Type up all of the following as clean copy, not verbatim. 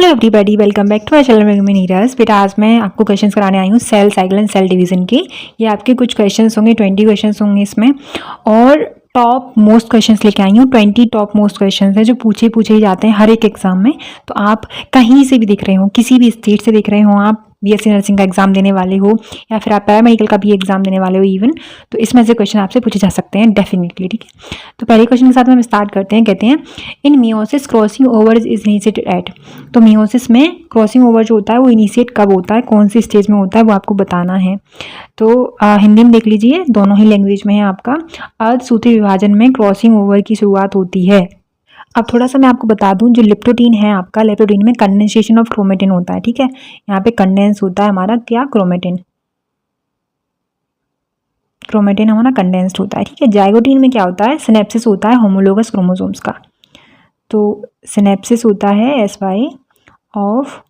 Hello everybody, welcome back to my channel में नीरज। बेटा आज मैं आपको क्वेश्चंस कराने आई हूँ cell cycle and cell division के। ये आपके कुछ क्वेश्चंस होंगे, 20 क्वेश्चंस होंगे इसमें, और टॉप मोस्ट क्वेश्चंस लेके आई हूँ। 20 टॉप मोस्ट क्वेश्चंस हैं जो पूछे ही जाते हैं हर एक एग्जाम में। तो आप कहीं से भी दिख रहे हो, किसी भी स्टेट से दिख रहे हो, आप बीएससी नर्सिंग का एग्जाम देने वाले हो या फिर आप पैरामेडिकल का भी एग्जाम देने वाले हो इवन, तो इसमें से क्वेश्चन आपसे पूछे जा सकते हैं डेफिनेटली। ठीक है, तो पहले क्वेश्चन के साथ हम स्टार्ट करते हैं। कहते हैं in meiosis crossing over is initiated at. तो मियोसिस में क्रॉसिंग ओवर जो होता है वो इनिशिएट कब होता है, कौन सी स्टेज में होता है, वो आपको बताना है। तो हिंदी में देख लीजिए, दोनों ही लैंग्वेज में है आपका। अर्धसूत्री विभाजन में क्रॉसिंग ओवर की शुरुआत होती है। अब थोड़ा सा मैं आपको बता दूं, जो लेप्टोटीन है आपका, लेप्टोटीन में कंडेंसेशन ऑफ क्रोमेटिन होता है। ठीक है, यहाँ पे कंडेंस होता है हमारा क्या, क्रोमेटिन। क्रोमेटिन हमारा कंडेंस्ड होता है। ठीक है, जाइगोटीन में क्या होता है, सिनेप्सिस होता है होमोलोगस क्रोमोसोम्स का। तो सिनेप्सिस होता है SY ऑफ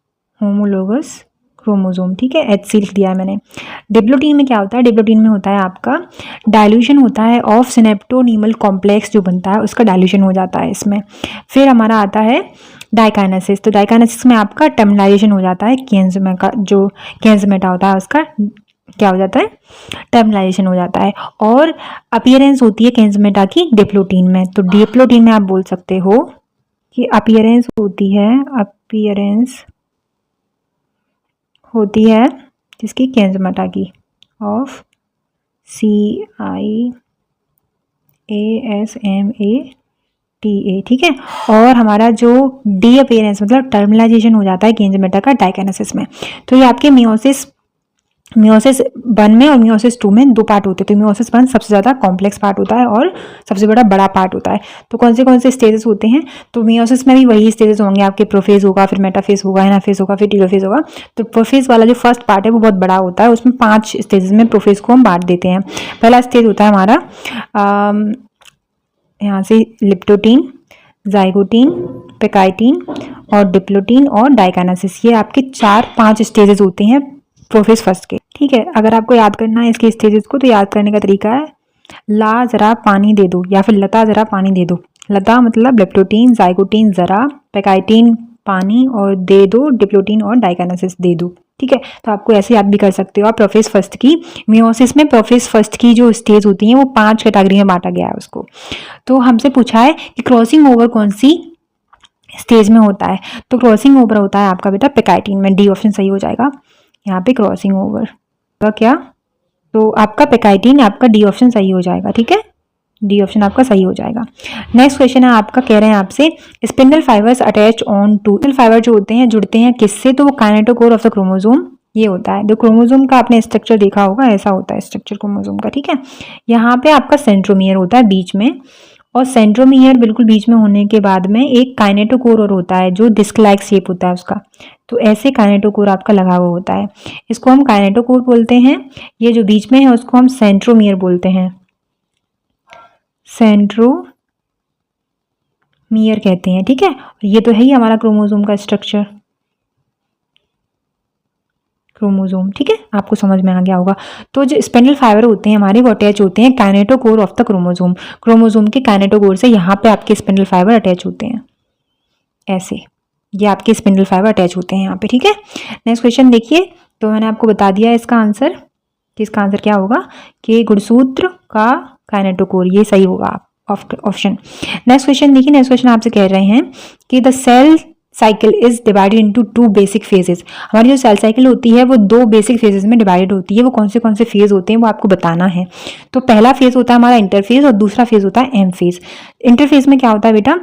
होमोलोगस क्रोमोसोम। ठीक है, HC लिख दिया है मैंने। डिप्लोटीन में क्या होता है, डिप्लोटीन में होता है आपका डाइल्यूशन होता है ऑफ सिनेप्टोनीमल कॉम्प्लेक्स जो बनता है उसका डाइल्यूशन हो जाता है इसमें। फिर हमारा आता है डाइकाइनेसिस। तो डाइकाइनेसिस में आपका टर्मिनलाइजेशन हो जाता है केंजमे का, जो केंजमेटा होता है उसका क्या हो जाता है, टर्मिनलाइजेशन हो जाता है। और अपीयरेंस होती है केंजमेटा की डिप्लोटीन में। तो डिप्लोटीन में आप बोल सकते हो कि अपीयरेंस होती है, अपीयरेंस होती है जिसकी केंजमेटा की ऑफ CIASMATA। ठीक है, और हमारा जो डी अपीयरेंस मतलब टर्मिनलाइजेशन हो जाता है केंजमेटा का डाइकाइनेसिस में। तो ये आपके मियोसिस 1 में और मियोसिस 2 में 2 पार्ट होते हैं। तो मियोसिस 1 सबसे ज़्यादा कॉम्प्लेक्स पार्ट होता है और सबसे बड़ा पार्ट होता है। तो कौन से स्टेजेस होते हैं, तो मियोसिस में भी वही स्टेजेस होंगे आपके। प्रोफेज होगा, फिर मेटाफेज होगा, एनाफेज होगा, फिर टेलोफेज होगा। तो प्रोफेज वाला जो फर्स्ट पार्ट है वो बहुत बड़ा होता है, उसमें 5 स्टेजेस में प्रोफेज को हम बांट देते हैं। पहला स्टेज होता है हमारा यहाँ से लिप्टोटीन, जाइगोटीन, पेकाइटीन और डिप्लोटीन और डाइकाइनेसिस। ये आपके 4-5 स्टेजेस होते हैं प्रोफेज फर्स्ट के। ठीक है, अगर आपको याद करना है इसके स्टेजेस को, तो याद करने का तरीका है ला जरा पानी दे दो या फिर लता जरा पानी दे दो। लता मतलब लेप्टोटीन, जाइगोटीन जरा, पेकाइटीन पानी, और दे दो डिप्लोटीन और डाइकाइनेसिस दे दो। ठीक है, तो आपको ऐसे याद भी कर सकते हो आप प्रोफेज फर्स्ट की। मियोसिस में प्रोफेज फर्स्ट की जो स्टेज होती हैं वो 5 कैटेगरी में बांटा गया है उसको। तो हमसे पूछा है कि क्रॉसिंग ओवर कौन सी स्टेज में होता है, तो क्रॉसिंग ओवर होता है आपका बेटा पेकाइटीन में। डी ऑप्शन सही हो जाएगा यहाँ पे, क्रॉसिंग ओवर का क्या, तो आपका पेकाइटीन, आपका डी ऑप्शन सही हो जाएगा। ठीक है, डी ऑप्शन आपका सही हो जाएगा। नेक्स्ट क्वेश्चन है आपका, कह रहे हैं आपसे spindle fibres attach on to. Spindle fibre जो होते हैं जुड़ते हैं किससे, तो वो काइनेटोकोर ऑफ द क्रोमोसोम ये होता है। जो क्रोमोसोम का आपने स्ट्रक्चर देखा होगा, ऐसा होता है स्ट्रक्चर क्रोमोसोम का। ठीक है, यहाँ पे आपका सेंट्रोमियर होता है बीच में, और सेंट्रोमियर बिल्कुल बीच में होने के बाद में एक काइनेटोकोर और होता है जो डिस्क लाइक शेप होता है उसका। तो ऐसे काइनेटोकोर आपका लगा हुआ होता है, इसको हम काइनेटोकोर बोलते हैं। ये जो बीच में है उसको हम सेंट्रोमियर बोलते हैं, सेंट्रोमियर कहते हैं। ठीक है, ये तो है ही हमारा क्रोमोसोम का स्ट्रक्चर, क्रोमोसोम। ठीक है, आपको समझ में आ गया होगा। तो जो स्पिंडल फाइबर होते हैं हमारे, वो अटैच होते हैं kinetochore of the chromosome. Chromosome के काइनेटोकोर से यहाँ पे आपके स्पिंडल फाइबर अटैच होते हैं, ऐसे ये आपके स्पिंडल फाइबर अटैच होते हैं यहाँ पे। ठीक है, नेक्स्ट क्वेश्चन देखिए। तो मैंने आपको बता दिया इसका आंसर, कि इसका आंसर क्या होगा कि गुणसूत्र का काइनेटोकोर, ये सही होगा ऑप्शन। नेक्स्ट क्वेश्चन देखिए, नेक्स्ट क्वेश्चन आपसे कह रहे हैं कि the cell cycle is divided into 2 basic phases. हमारी जो सेल साइकिल होती है वो 2 बेसिक फेजेस में डिवाइडेड होती है। वो कौन से फेज होते हैं वो आपको बताना है। तो पहला फेज होता है हमारा इंटरफेज और दूसरा फेज होता है एम फेज। इंटरफेज में क्या होता है बेटा,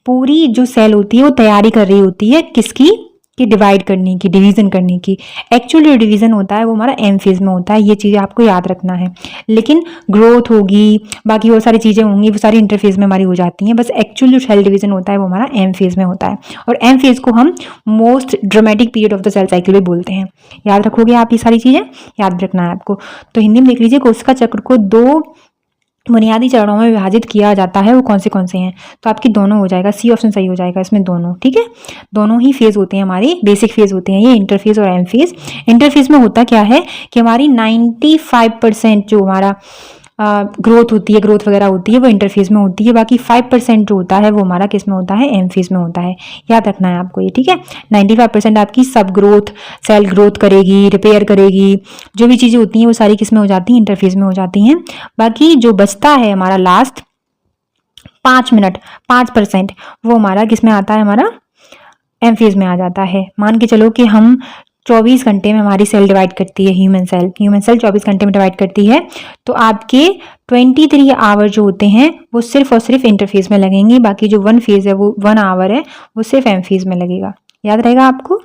पूरी जो सेल होती है वो तैयारी कर रही होती है किसकी, कि डिवाइड करने की, डिवीजन करने की। एक्चुअल जो डिवीजन होता है वो हमारा एम फेज में होता है, ये चीज़ें आपको याद रखना है। लेकिन ग्रोथ होगी, बाकी वो सारी चीज़ें होंगी, वो सारी इंटरफेज में हमारी हो जाती हैं। बस एक्चुअल जो सेल डिवीजन होता है वो हमारा एम फेज में होता है, और एम फेज को हम most dramatic period of the cell cycle भी बोलते हैं। याद रखोगे आप, ये सारी चीज़ें याद रखना है आपको। तो हिंदी में देख लीजिए, कोशिका चक्र को 2 बुनियादी चरणों में विभाजित किया जाता है। वो कौन से हैं, तो आपकी दोनों हो जाएगा, सी ऑप्शन सही हो जाएगा इसमें, दोनों। ठीक है, दोनों ही फेज होते हैं हमारे, बेसिक फेज होते हैं ये, इंटरफेज और एम फेज। इंटरफेज में होता क्या है कि हमारी 95% जो हमारा ग्रोथ होती है, ग्रोथ वगैरह होती है, वो इंटरफेज में होती है। बाकी 5% जो होता है वो हमारा किस में होता है, एम फेज में होता है। याद रखना है आपको ये, ठीक है। 95% आपकी सब ग्रोथ, सेल ग्रोथ करेगी, रिपेयर करेगी, जो भी चीज़ें होती हैं वो सारी किस में हो जाती हैं, इंटरफेज में हो जाती हैं। बाकी जो बचता है हमारा लास्ट 5 मिनट, 5% वो हमारा किस में आता है, हमारा एम फेज में आ जाता है। मान के चलो कि हम 24 घंटे में हमारी सेल डिवाइड करती है, ह्यूमन सेल 24 घंटे में डिवाइड करती है, तो आपके 23 आवर जो होते हैं वो सिर्फ और सिर्फ इंटरफेज में लगेंगे। बाकी जो 1 फेज है, वो 1 आवर है, वो सिर्फ एम फेज में लगेगा। याद रहेगा आपको।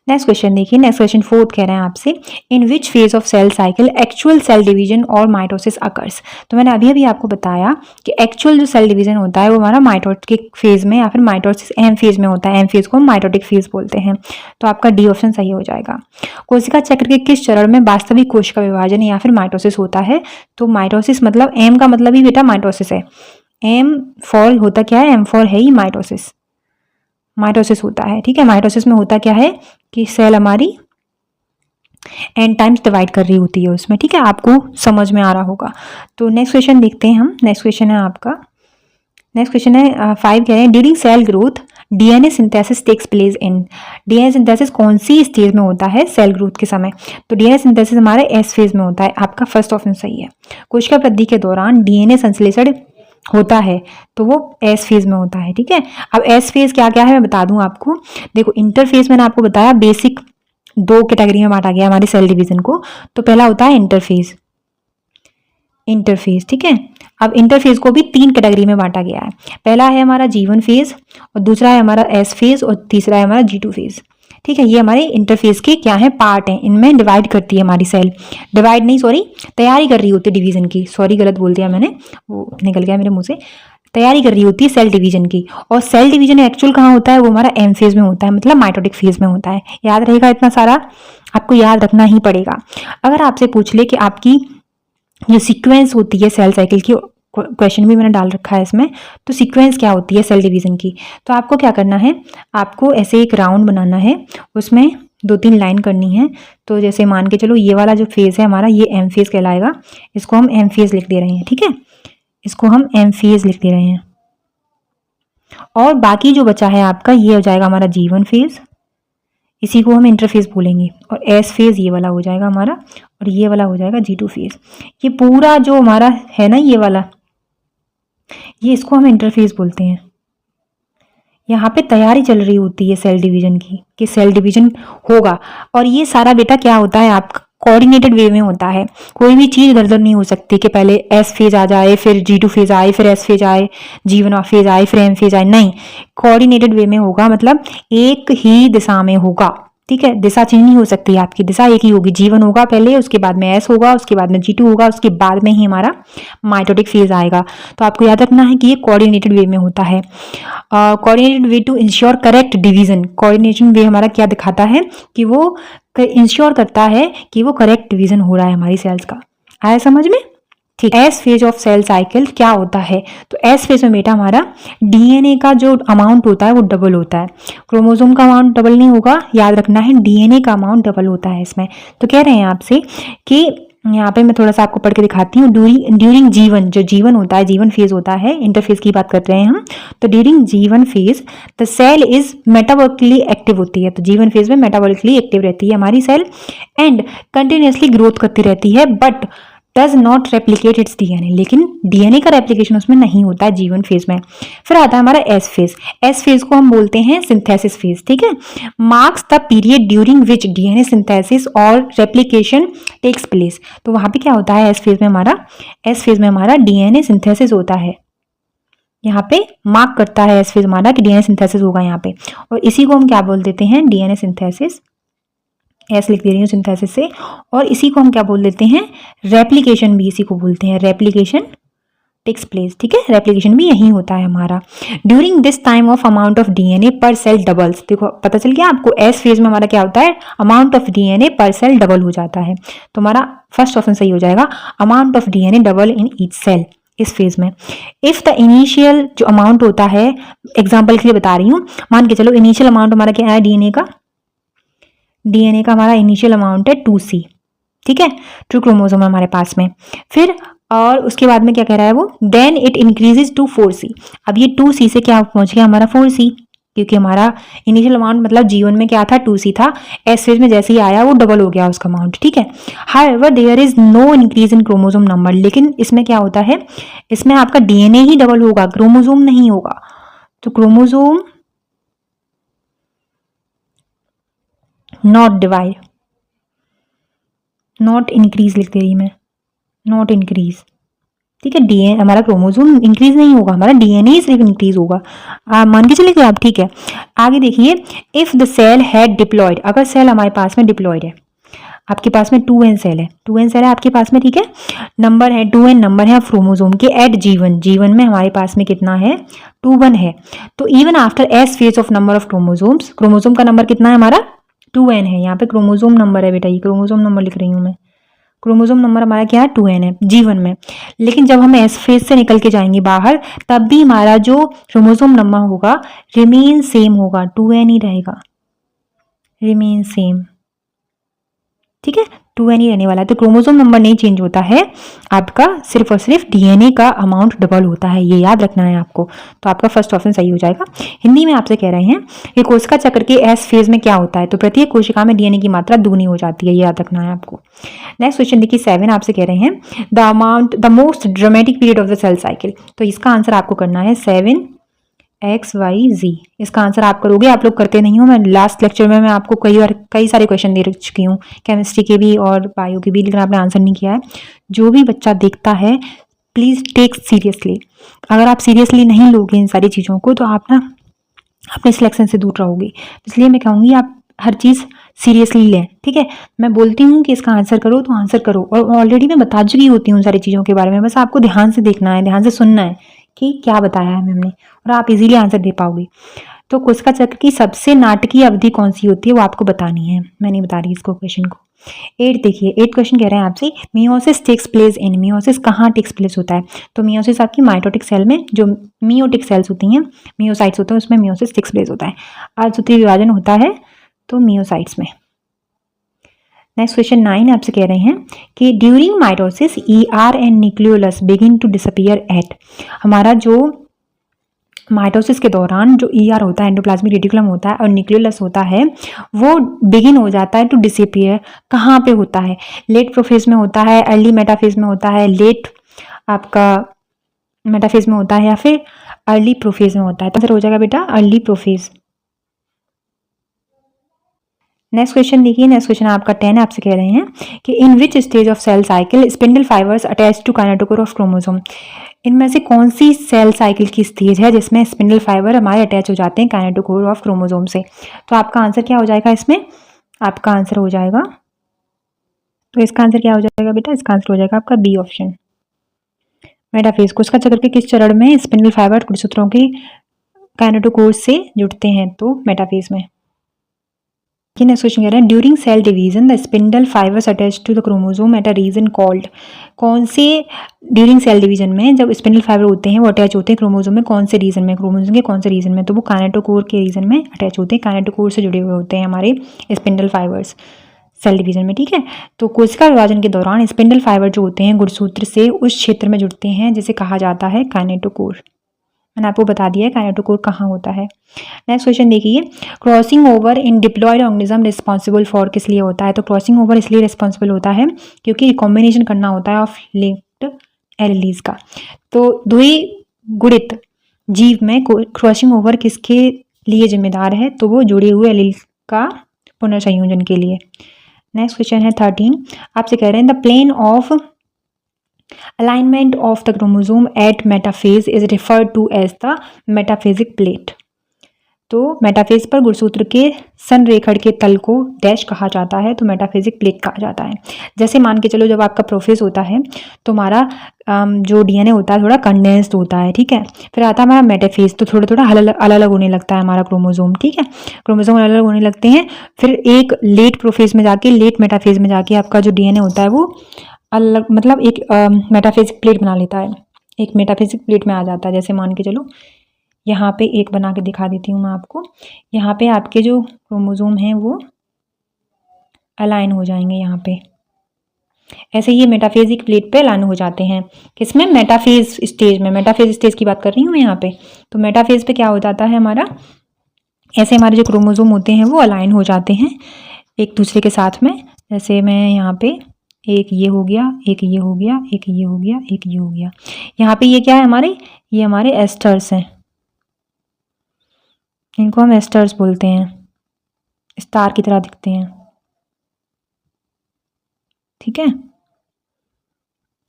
नेक्स्ट क्वेश्चन देखिए, नेक्स्ट क्वेश्चन 4 कह रहे हैं आपसे, in which phase of cell cycle actual cell division और माइटोसिस अकर्स। तो मैंने अभी अभी आपको बताया कि एक्चुअल जो सेल डिवीजन होता है वो हमारा माइटोटिक फेज में या फिर माइटोसिस एम फेज में होता है। एम फेज को हम माइटोटिक फेज बोलते हैं। तो आपका डी ऑप्शन सही हो जाएगा। कोशिका चक्र के किस चरण में वास्तविक कोश का विभाजन या फिर माइटोसिस होता है। तो माइटोसिस मतलब एम का मतलब ही बेटा माइटोसिस है। एम फॉर होता क्या है, एम फॉर है ही माइटोसिस, माइटोसिस होता है, ठीक है। माइटोसिस में होता क्या है कि सेल हमारी एन टाइम्स डिवाइड कर रही होती है उसमें, ठीक है। आपको समझ में आ रहा होगा। तो नेक्स्ट क्वेश्चन देखते हैं हम। नेक्स्ट क्वेश्चन है आपका, नेक्स्ट क्वेश्चन है 5 कह रहे हैं, during cell growth DNA synthesis takes place in. DNA synthesis कौन सी स्टेज में होता है, सेल ग्रोथ के समय। तो डीएनए सिंथेसिस हमारे एस फेज में होता है। आपका फर्स्ट ऑप्शन सही है। कोशिका वृद्धि के दौरान डीएनए संश्लेषण होता है तो वो एस फेज में होता है, ठीक है। अब एस फेज क्या क्या है मैं बता दूं आपको। देखो इंटरफेज मैंने आपको बताया, बेसिक 2 कैटेगरी में बांटा गया हमारे सेल डिवीजन को। तो पहला होता है इंटरफेज, इंटरफेज, ठीक है। अब इंटरफेज को भी 3 कैटेगरी में बांटा गया है। पहला है हमारा G1 फेज, और दूसरा है हमारा एस फेज, और तीसरा है हमारा G2 फेज, ठीक है। ये हमारे इंटरफेस के क्या है, पार्ट हैं। इनमें डिवाइड करती है हमारी सेल, डिवाइड नहीं सॉरी, तैयारी कर रही होती है डिवीजन की। सॉरी गलत बोल दिया मैंने, वो निकल गया मेरे मुंह से। तैयारी कर रही होती है सेल डिवीजन की। और सेल डिवीजन एक्चुअल कहाँ होता है, वो हमारा एम फेज में होता है, मतलब माइटोटिक फेज में होता है। याद रहेगा इतना सारा, आपको याद रखना ही पड़ेगा। अगर आपसे पूछ ले कि आपकी जो सीक्वेंस होती है सेल साइकिल की, क्वेश्चन भी मैंने डाल रखा है इसमें, तो सीक्वेंस क्या होती है सेल डिवीजन की। तो आपको क्या करना है, आपको ऐसे एक राउंड बनाना है, उसमें 2-3 लाइन करनी है। तो जैसे मान के चलो ये वाला जो फेज है हमारा, ये एम फेज कहलाएगा। इसको हम एम फेज लिख दे रहे हैं, ठीक है। इसको हम एम फेज लिख दे रहे हैं। और बाकी जो बचा है आपका, ये हो जाएगा हमारा G1 फेज, इसी को हम इंटरफेज बोलेंगे। और एस फेज ये वाला हो जाएगा हमारा, और ये वाला हो जाएगा G2 फेज। ये पूरा जो हमारा है ना, ये वाला, ये इसको हम इंटरफेज बोलते हैं। यहाँ पे तैयारी चल रही होती है सेल डिवीजन की, कि सेल डिवीजन होगा। और ये सारा बेटा क्या होता है, आपका कोऑर्डिनेटेड वे में होता है। कोई भी चीज़ इधर उधर नहीं हो सकती कि पहले एस फेज आ जाए, फिर G2 फेज आए, फिर एस फेज आए, G1 फेज आए, फिर एम फेज आए, नहीं। कोऑर्डिनेटेड वे में होगा, मतलब एक ही दिशा में होगा, ठीक है। दिशा चेंज नहीं हो सकती, आपकी दिशा एक ही होगी। G1 होगा पहले, उसके बाद में एस होगा, उसके बाद में G2 होगा, उसके बाद में ही हमारा माइटोटिक फेज आएगा। तो आपको याद रखना है कि ये कोऑर्डिनेटेड वे में होता है। Coordinated way to ensure correct division. Coordination way हमारा क्या दिखाता है कि वो इंश्योर करता है कि वो करेक्ट डिवीजन हो रहा है हमारी सेल्स का। आया समझ में, ठीक। S phase of cell cycle क्या होता है, तो एस फेज में बेटा हमारा डीएनए का जो अमाउंट होता है वो डबल होता है। क्रोमोसोम का अमाउंट डबल नहीं होगा, याद रखना है, डीएनए का अमाउंट डबल होता है इसमें। तो कह रहे हैं आपसे कि यहाँ पे मैं थोड़ा सा आपको पढ़ के दिखाती हूँ। ड्यूरिंग G1, जो G1 होता है, G1 फेज होता है, इंटरफेज की बात कर रहे हैं हम। तो during G1 phase the cell is metabolically active होती है। तो G1 फेज में मेटाबॉलिकली एक्टिव रहती है हमारी सेल, एंड कंटिन्यूसली ग्रोथ करती रहती है, but does not replicate it's DNA. लेकिन डीएनए का रेप्लीकेशन उसमें नहीं होता है G1 फेज में। फिर आता है हमारा एस फेज। एस फेज को हम बोलते हैं सिंथेसिस फेज, ठीक है। Marks the period during which DNA synthesis और रेप्लीकेशन टेक्स प्लेस। तो वहां पे क्या होता है एस फेज में हमारा, एस फेज में हमारा डीएनए सिंथेसिस होता है। यहाँ पे मार्क करता है एस फेज हमारा कि डीएनए सिंथेसिस होगा यहाँ पे, और इसी को हम क्या बोल देते हैं, डीएनए सिंथेसिस। एस लिख दे रही हूँ सिंथेसिस से। और इसी को हम क्या बोल देते हैं, रेप्लिकेशन भी इसी को बोलते हैं, रेप्लिकेशन टेक्स प्लेस, ठीक है। रेप्लिकेशन भी यही होता है हमारा। During this time of amount of DNA पर सेल डबल्स। देखो पता चल गया आपको, एस फेज में हमारा क्या होता है, अमाउंट ऑफ डीएनए पर सेल डबल हो जाता है। तो हमारा फर्स्ट ऑप्शन सही हो जाएगा, amount of DNA double in each cell इस फेज में। इफ द इनिशियल जो अमाउंट होता है, एग्जाम्पल के लिए बता रही हूँ, मान के चलो इनिशियल अमाउंट हमारा क्या है डीएनए का, डीएनए का हमारा इनिशियल अमाउंट है 2C, ठीक है। ट्रू क्रोमोसोम हमारे पास में। फिर और उसके बाद में क्या कह रहा है वो, then it increases to 4C। अब ये 2C से क्या पहुंच गया हमारा 4C, क्योंकि हमारा इनिशियल अमाउंट मतलब G1 में क्या था 2C था, एस फेज में जैसे ही आया वो डबल हो गया उसका अमाउंट, ठीक है। However there is no increase in chromosome number, लेकिन इसमें क्या होता है, इसमें आपका डीएनए ही डबल होगा, क्रोमोसोम नहीं होगा। तो chromosome not divide, not increase लिख दे रही मैं, नॉट इंक्रीज, ठीक है। डीएनए हमारा क्रोमोसोम इंक्रीज नहीं होगा, हमारा डीएनए सिर्फ इंक्रीज होगा, मान के चलिए आप, ठीक है। आगे देखिए, if the cell had diploid, अगर सेल हमारे पास में डिप्लॉयड है, आपके पास में 2n सेल है, 2n सेल है आपके पास में, ठीक है। नंबर है 2n नंबर है क्रोमोसोम के एट G1 में हमारे पास में कितना है 21 है। तो even after S phase of number of chromosomes, chromosome का नंबर कितना है हमारा 2n है, यहाँ पे क्रोमोसोम नंबर है बेटा, ये क्रोमोसोम नंबर लिख रही हूँ मैं, क्रोमोसोम नंबर हमारा क्या है 2n है G1 में। लेकिन जब हम एस फेज से निकल के जाएंगे बाहर, तब भी हमारा जो क्रोमोसोम नंबर होगा रिमेन सेम होगा, 2n ही रहेगा, रिमेन सेम, ठीक है, 2n ही रहने वाला है। तो क्रोमोसोम नंबर नहीं चेंज होता है आपका, सिर्फ और सिर्फ डीएनए का अमाउंट डबल होता है, ये याद रखना है आपको। तो आपका फर्स्ट ऑप्शन सही हो जाएगा। हिंदी में आपसे कह रहे हैं कि कोशिका चक्र के एस फेज में क्या होता है, तो प्रत्येक कोशिका में डीएनए की मात्रा दुगनी हो जाती है, ये याद रखना है आपको। नेक्स्ट क्वेश्चन देखिए 7 आपसे कह रहे हैं the most dramatic period of the cell cycle, तो इसका आंसर आपको करना है 7XYZ। इसका आंसर आप करोगे, आप लोग करते नहीं हो, मैं लास्ट लेक्चर में मैं आपको कई सारे क्वेश्चन दे चुकी हूँ, केमिस्ट्री के भी और बायो के भी, लेकिन आपने आंसर नहीं किया है। जो भी बच्चा देखता है प्लीज़ टेक सीरियसली, अगर आप सीरियसली नहीं लोगे इन सारी चीज़ों को तो आप ना अपने सिलेक्शन से दूर रहोगे। इसलिए मैं कहूँगी आप हर चीज़ सीरियसली लें, ठीक है। मैं बोलती हूँ कि इसका आंसर करो तो आंसर करो, और ऑलरेडी मैं बता चुकी होती हूँ सारी चीज़ों के बारे में, बस आपको ध्यान से देखना है, ध्यान से सुनना है कि क्या बताया है मैम ने, और आप इजीली आंसर दे पाओगे। तो कोशिका चक्र की सबसे नाटकीय अवधि कौन सी होती है वो आपको बतानी है, मैं नहीं बता रही इसको क्वेश्चन को। 8 देखिए, 8 क्वेश्चन कह रहे हैं आपसे meiosis takes place in, meiosis कहाँ टेक्स प्लेस होता है, तो मियोसिस आपकी माइटोटिक सेल में, जो मियोटिक सेल्स होती हैं, मियोसाइट्स होते हैं, उसमें मियोसिस टेक्स प्लेस होता है। अर्धसूत्रीय विभाजन होता है तो मियोसाइट्स में। नेक्स्ट क्वेश्चन 9 आपसे कह रहे हैं कि during mitosis ER and nucleolus begin to disappear at, हमारा जो माइटोसिस के दौरान जो ER होता है, एंडोप्लाज्मिक रेटिकुलम होता है, और न्यूक्लियोलस होता है, वो बिगिन हो जाता है टू डिसअपियर, कहाँ पे होता है, लेट प्रोफेज में होता है, अर्ली मेटाफेज में होता है, लेट आपका मेटाफेज में होता है, या फिर अर्ली प्रोफेज में होता है। तो आंसर हो जाएगा बेटा अर्ली प्रोफेज। नेक्स्ट क्वेश्चन देखिए, नेक्स्ट क्वेश्चन आपका 10 आपसे कह रहे हैं कि in which stage of cell cycle spindle fibres attach to kinetochore of chromosome, इनमें से कौन सी सेल साइकिल की स्टेज है जिसमें स्पिंडल फाइबर हमारे अटैच हो जाते हैं काइनेटोकोर ऑफ क्रोमोसोम से। तो आपका आंसर क्या हो जाएगा इसमें, आपका आंसर हो जाएगा, तो इसका आंसर क्या हो जाएगा बेटा, इसका आंसर हो जाएगा आपका बी ऑप्शन, मेटाफेज। कोशिका चक्र के किस चरण में स्पिंडल फाइबर गुणसूत्रों के काइनेटोकोर से जुड़ते हैं, तो मेटाफेज में। नेक्स्ट क्वेश्चन कह रहे हैं during cell division the spindle fibres attach to the chromosome at a region called, कौन से ड्यूरिंग सेल डिवीजन में जब स्पिंडल फाइबर होते हैं वो अटैच होते हैं क्रोमोसोम में, कौन से रीजन में, क्रोमोसोम के कौन से रीजन में, तो वो काइनेटोकोर के रीजन में अटैच होते हैं, काइनेटोकोर से जुड़े हुए होते हैं हमारे स्पिंडल फाइबर्स सेल डिवीजन में, ठीक है। तो कोशिका विभाजन के दौरान स्पिंडल फाइबर जो होते हैं गुणसूत्र से उस क्षेत्र में जुड़ते हैं जिसे कहा जाता है काइनेटोकोर। मैंने आपको बता दिया है काइनेटोकोर कहाँ होता है। नेक्स्ट क्वेश्चन देखिए, crossing over in diploid organism responsible for किस लिए होता है, तो क्रॉसिंग ओवर इसलिए रिस्पॉन्सिबल होता है क्योंकि रिकॉम्बिनेशन करना होता है ऑफ लिंक्ड एलीज का। तो द्विगुणित जीव में क्रॉसिंग ओवर किसके लिए जिम्मेदार है, तो वो जुड़े हुए एलील का पुनर्संयोजन के लिए। नेक्स्ट क्वेश्चन है 13 आपसे कह रहे हैं the plane of alignment of the chromosome at metaphase is referred to as the metaphasic plate। तो मेटाफेज पर गुणसूत्र के संरेखण के तल को डैश कहा जाता है, तो मेटाफेजिक प्लेट कहा जाता है। जैसे मान के चलो जब आपका प्रोफेज होता है तो हमारा जो डीएनए होता है थोड़ा कंडेंस्ड होता है, ठीक है, फिर आता है हमारा मेटाफेज, तो थोड़ा थोड़ा अलग अलग होने लगता है हमारा क्रोमोसोम, ठीक है, क्रोमोसोम अलग अलग होने लगते हैं। फिर एक लेट प्रोफेज में जाके, लेट मेटाफेज में जाके आपका जो डीएनए होता है वो अलग, मतलब एक मेटाफिजिक प्लेट बना लेता है, एक मेटाफिजिक प्लेट में आ जाता है। जैसे मान के चलो यहाँ पे एक बना के दिखा देती हूँ मैं आपको, यहाँ पे आपके जो क्रोमोसोम हैं वो अलाइन हो जाएंगे यहाँ पे, ऐसे ये मेटाफेजिक प्लेट पे अलाइन हो जाते हैं। किसमें? मेटाफेज स्टेज में। मेटाफेज स्टेज की बात कर रही हूँ मैं यहाँ पे। तो मेटाफेज पे क्या हो जाता है हमारा, ऐसे हमारे जो क्रोमोसोम होते हैं वो अलाइन हो जाते हैं एक दूसरे के साथ में। जैसे मैं यहाँ पे एक ये हो गया, एक ये हो गया, एक ये हो गया, एक ये हो गया। यहाँ पे ये क्या है हमारे, ये हमारे एस्टर्स हैं, इनको हम एस्टर्स बोलते हैं, स्टार की तरह दिखते हैं, ठीक है,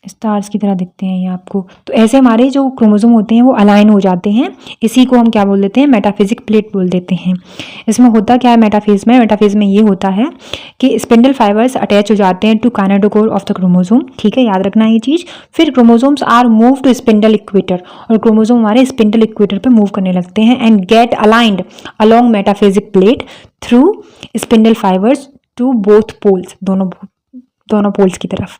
स्टार्स की तरह दिखते हैं ये आपको। तो ऐसे हमारे जो क्रोमोसोम होते हैं वो अलाइन हो जाते हैं, इसी को हम क्या बोल देते हैं, मेटाफिजिक प्लेट बोल देते हैं। इसमें होता क्या है मेटाफेज में, मेटाफेज में ये होता है कि स्पिंडल फाइबर्स अटैच हो जाते हैं to kinetochore of the chromosome, ठीक है, याद रखना ये चीज़। फिर chromosomes are move to spindle equator, और क्रोमोसोम हमारे स्पिंडल इक्वेटर पर मूव करने लगते हैं and get aligned along metaphysic plate through spindle fibres to both poles, दोनों पोल्स की तरफ।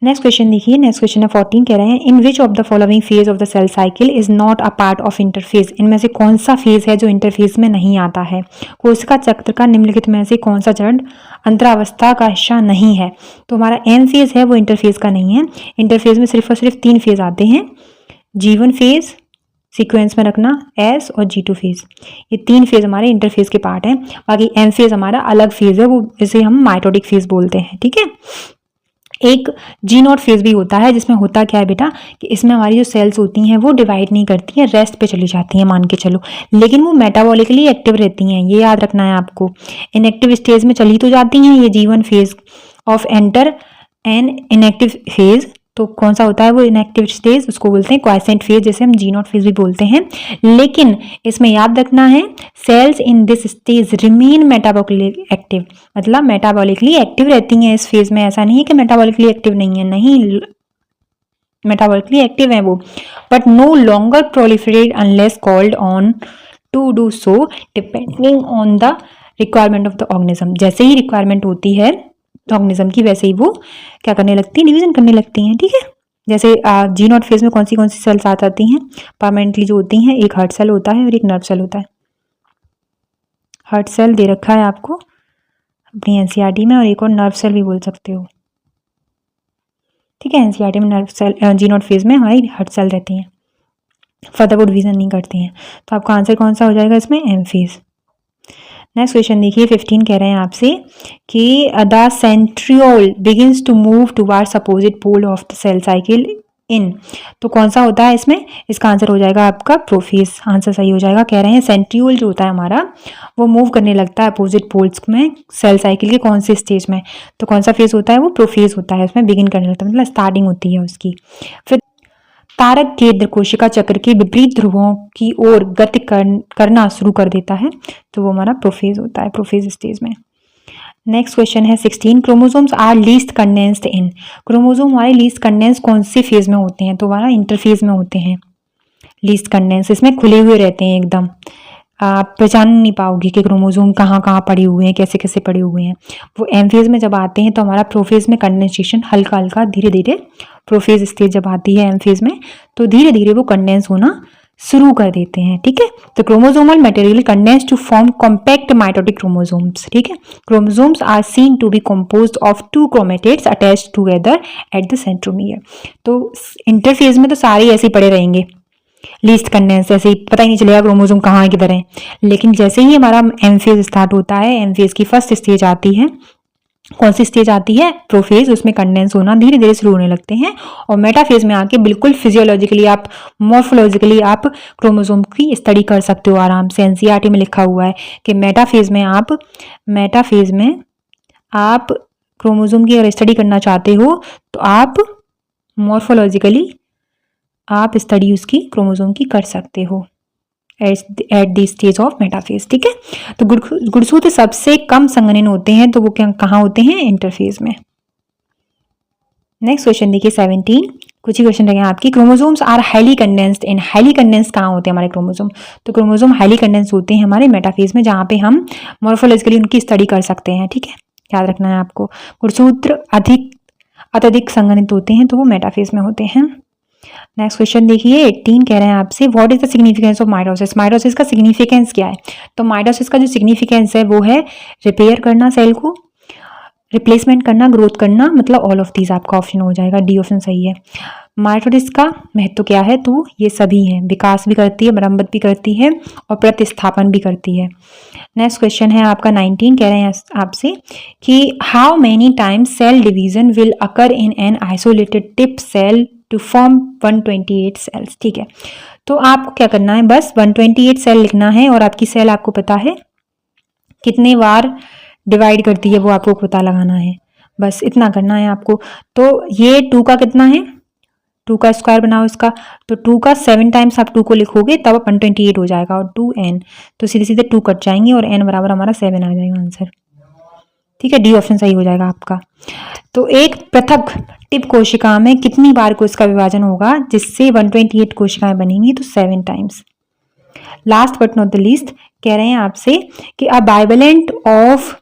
नेक्स्ट क्वेश्चन देखिए, नेक्स्ट क्वेश्चन है 14, कह रहे हैं in which of the following phase of the cell cycle is not a part of interphase, इनमें से कौन सा फेज है जो इंटरफेज में नहीं आता है। कोशिका चक्र का निम्नलिखित में से कौन सा चरण अंतरावस्था का हिस्सा नहीं है। तो हमारा एम फेज है वो इंटरफेज का नहीं है। इंटरफेज में सिर्फ और सिर्फ 3 फेज आते हैं, G1 फेज सीक्वेंस में रखना, S और G2 फेज, ये 3 फेज हमारे इंटरफेज के पार्ट हैं। बाकी एम फेज हमारा अलग फेज है, वो इसे हम माइटोटिक फेज बोलते हैं, ठीक है। एक G0 फेज भी होता है, जिसमें होता क्या है बेटा कि इसमें हमारी जो सेल्स होती हैं वो डिवाइड नहीं करती हैं, रेस्ट पे चली जाती हैं मान के चलो, लेकिन वो मेटाबॉलिकली एक्टिव रहती हैं, ये याद रखना है आपको। इनएक्टिव स्टेज में चली तो जाती हैं ये G1 phase of enter an inactive phase, तो कौन सा होता है वो इनएक्टिव स्टेज, उसको बोलते हैं क्वाइसेंट फेज, जैसे हम G0 फेज भी बोलते हैं। लेकिन इसमें याद रखना है cells in this stage remain metabolically active, मतलब मेटाबॉलिकली एक्टिव रहती हैं इस फेज में, ऐसा नहीं है कि मेटाबॉलिकली एक्टिव नहीं है, नहीं, मेटाबॉलिकली एक्टिव है वो, but no longer proliferate unless called on to do so depending on the requirement of the organism. जैसे ही रिक्वायरमेंट होती है ऑर्गेनिज्म की, वैसे ही वो क्या करने लगती हैं, डिवीजन करने लगती हैं, ठीक है। जैसे G0 फेज में कौन सी सेल्स आ जाती हैं परमानेंटली जो होती हैं, एक हार्ट सेल होता है और एक नर्व सेल होता है। हार्ट सेल दे रखा है आपको अपनी एनसीईआरटी में, और एक और नर्व सेल भी बोल सकते हो, ठीक है। एनसीईआरटी में नर्व सेल, G0 फेज में हमारी हार्ट सेल रहती हैं, फर्दर वो डिवीजन नहीं करती हैं। तो आपका आंसर कौन सा हो जाएगा इसमें, एम फेज। नेक्स्ट क्वेश्चन देखिए 15, कह रहे हैं आपसे कि the centriole begins to move towards opposite pole of the cell cycle in, तो कौन सा होता है इसमें, इसका आंसर हो जाएगा आपका प्रोफेज, आंसर सही हो जाएगा। कह रहे हैं सेंट्रियोल जो होता है हमारा वो मूव करने लगता है अपोजिट पोल्स में सेल साइकिल के कौन से स्टेज में, तो कौन सा फेज होता है वो प्रोफेज होता है, उसमें बिगिन करने लगता है, मतलब स्टार्टिंग होती है उसकी। फिर तारक केंद्र कोशिका चक्र के विपरीत ध्रुवों की ओर गति करना शुरू कर देता है, तो वो हमारा प्रोफेज होता है, प्रोफेज स्टेज में। नेक्स्ट क्वेश्चन है 16, chromosomes are least condensed in, chromosome हमारे लीस्ट कंडेंस कौन से फेज में होते हैं, तो हमारा इंटरफेज में होते हैं लीस्ट कंडेंस, इसमें खुले हुए रहते हैं एकदम, आप पहचान नहीं पाओगे कि क्रोमोसोम कहाँ कहाँ पड़े हुए हैं, कैसे कैसे पड़े हुए हैं। वो एम फेज में जब आते हैं तो हमारा प्रोफेज में कंडेंसेशन हल्का हल्का धीरे धीरे, प्रोफेज स्टेज जब आती है एम फेज में तो धीरे धीरे वो कंडेंस होना शुरू कर देते हैं, ठीक है। तो chromosomal material condense to form compact mitotic chromosomes, ठीक है। Chromosomes are seen to be composed of 2 chromatids attached together at the centromere. तो इंटरफेज में तो सारे ऐसे ही पड़े रहेंगे लीस्ट कंडेंस, ऐसे ही पता ही नहीं चलेगा क्रोमोसोम कहाँ है किधर है। लेकिन जैसे ही हमारा एम फेज स्टार्ट होता है, एम फेज की फर्स्ट स्टेज आती है, कौन सी स्टेज आती है, प्रोफेज, उसमें कंडेंस होना धीरे धीरे शुरू होने लगते हैं, और मेटाफेज में आके बिल्कुल फिजियोलॉजिकली आप मॉर्फोलॉजिकली आप क्रोमोसोम की स्टडी कर सकते हो आराम से। एनसीईआरटी में लिखा हुआ है कि मेटाफेज में आप क्रोमोसोम की अगर स्टडी करना चाहते हो तो आप मॉर्फोलॉजिकली आप स्टडी उसकी क्रोमोसोम की कर सकते हो at the stage of metaphase, ठीक है। तो गुणसूत्र सबसे कम संघनन होते हैं, तो वो कहाँ होते हैं, इंटरफेज में। नेक्स्ट क्वेश्चन देखिए 17, कुछ ही क्वेश्चन रहेंगे आपकी। Chromosomes are highly condensed in, highly condensed कहाँ होते हैं हमारे क्रोमोसोम, तो क्रोमोसोम हाईली कंडेंस्ड होते हैं हमारे मेटाफेज में, जहाँ पे हम मॉर्फोलॉजिकली उनकी स्टडी कर सकते हैं, ठीक है, याद रखना है आपको। गुणसूत्र अत्यधिक संघनित होते हैं तो वो मेटाफेज में होते हैं। नेक्स्ट क्वेश्चन देखिए 18, कह रहे हैं आपसे what is the significance of mitosis, mitosis का सिग्निफिकेंस क्या है। तो माइटोसिस का जो सिग्निफिकेंस है वो है रिपेयर करना सेल को, रिप्लेसमेंट करना, ग्रोथ करना, मतलब ऑल ऑफ दीज आपका ऑप्शन हो जाएगा, डी ऑप्शन सही है। माइटोसिस का महत्व क्या है? तो ये सभी हैं, विकास भी करती है, मरम्मत भी करती है और प्रतिस्थापन भी करती है। नेक्स्ट क्वेश्चन है आपका 19, कह रहे हैं आपसे कि how many times cell division will occur in an isolated tip cell to form 128 cells. ठीक है, तो आपको क्या करना है, बस 128 सेल लिखना है और आपकी सेल आपको पता है कितने बार डिवाइड करती है वो आपको पता लगाना है, बस इतना करना है आपको। तो ये 2 का कितना है, 2 का स्क्वायर बनाओ इसका, तो 2 का 7 टाइम्स आप 2 को लिखोगे तब 128 हो जाएगा और 2n, तो सीधे सीधे 2 कट जाएंगे और n बराबर हमारा 7 आ जाएगा आंसर। ठीक है, डी ऑप्शन सही हो जाएगा आपका। तो एक पृथक टिप कोशिका में कितनी बार को इसका विभाजन होगा जिससे 128 कोशिकाएं बनेंगी? तो 7 times. Last but not the least कह रहे हैं आपसे कि a bivalent of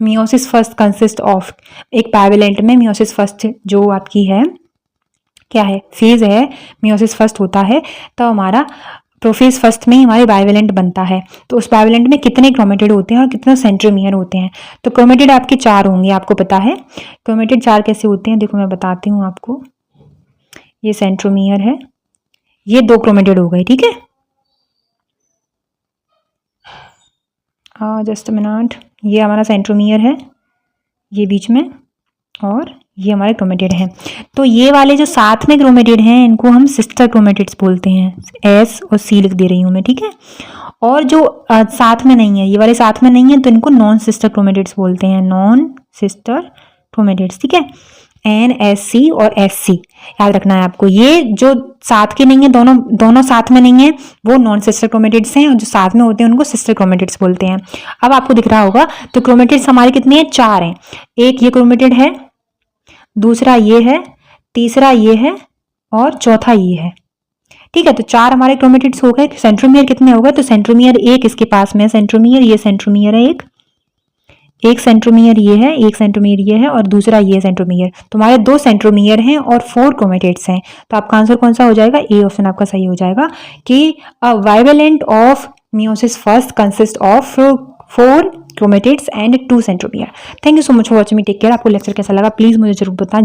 meiosis first consist of, एक बाइवेलेंट में मियोसिस फर्स्ट जो आपकी है क्या है, फेज है, मियोसिस फर्स्ट होता है तो हमारा प्रोफेज फर्स्ट में हमारे बाइवेलेंट बनता है। तो उस बाइवेलेंट में कितने क्रोमेटिड होते हैं और कितने सेंट्रोमियर होते हैं? तो क्रोमेटिड आपके 4 होंगे, आपको पता है क्रोमेटिड 4 कैसे होते हैं, देखो मैं बताती हूँ आपको। ये सेंट्रोमियर है, ये 2 क्रोमेटिड हो गए, ठीक है। जस्ट मिनट, ये हमारा सेंट्रोमियर है, ये बीच में, और ये हमारे क्रोमेटिड हैं। तो ये वाले जो साथ में क्रोमेटिड हैं इनको हम सिस्टर क्रोमेटिड्स बोलते हैं, एस और सी लिख दे रही हूँ मैं, ठीक है। और जो साथ में नहीं है, ये वाले साथ में नहीं है, तो इनको नॉन सिस्टर क्रोमेटिड्स बोलते हैं, नॉन सिस्टर क्रोमेटिड्स, ठीक है। NSC और SC याद रखना है आपको। ये जो साथ के नहीं है, दोनों साथ में नहीं है, वो नॉन सिस्टर क्रोमेटिड्स हैं, और जो साथ में होते हैं उनको सिस्टर क्रोमेटिड्स बोलते हैं। अब आपको दिख रहा होगा, तो क्रोमेटिड्स हमारे कितने हैं? 4 हैं। एक ये क्रोमेटिड है, दूसरा ये है, तीसरा ये है और चौथा ये है, ठीक है। तो 4 हमारे क्रोमेटिड्स हो गए। सेंट्रोमियर कितने हो गए? तो सेंट्रोमियर एक इसके पास में है, सेंट्रोमियर, ये सेंट्रोमियर है, एक सेंट्रोमियर ये है, एक सेंट्रोमियर ये है और दूसरा ये सेंट्रोमियर। तो हमारे 2 सेंट्रोमियर हैं और 4 क्रोमेटिड्स हैं। तो आपका आंसर कौन सा हो जाएगा? ए ऑप्शन आपका सही हो जाएगा कि a bivalent of meiosis first consist of 4 chromatids and 2 centromere. Thank you so much for watching me, take care. आपको लेक्चर कैसा लगा प्लीज मुझे जरूर बताएं।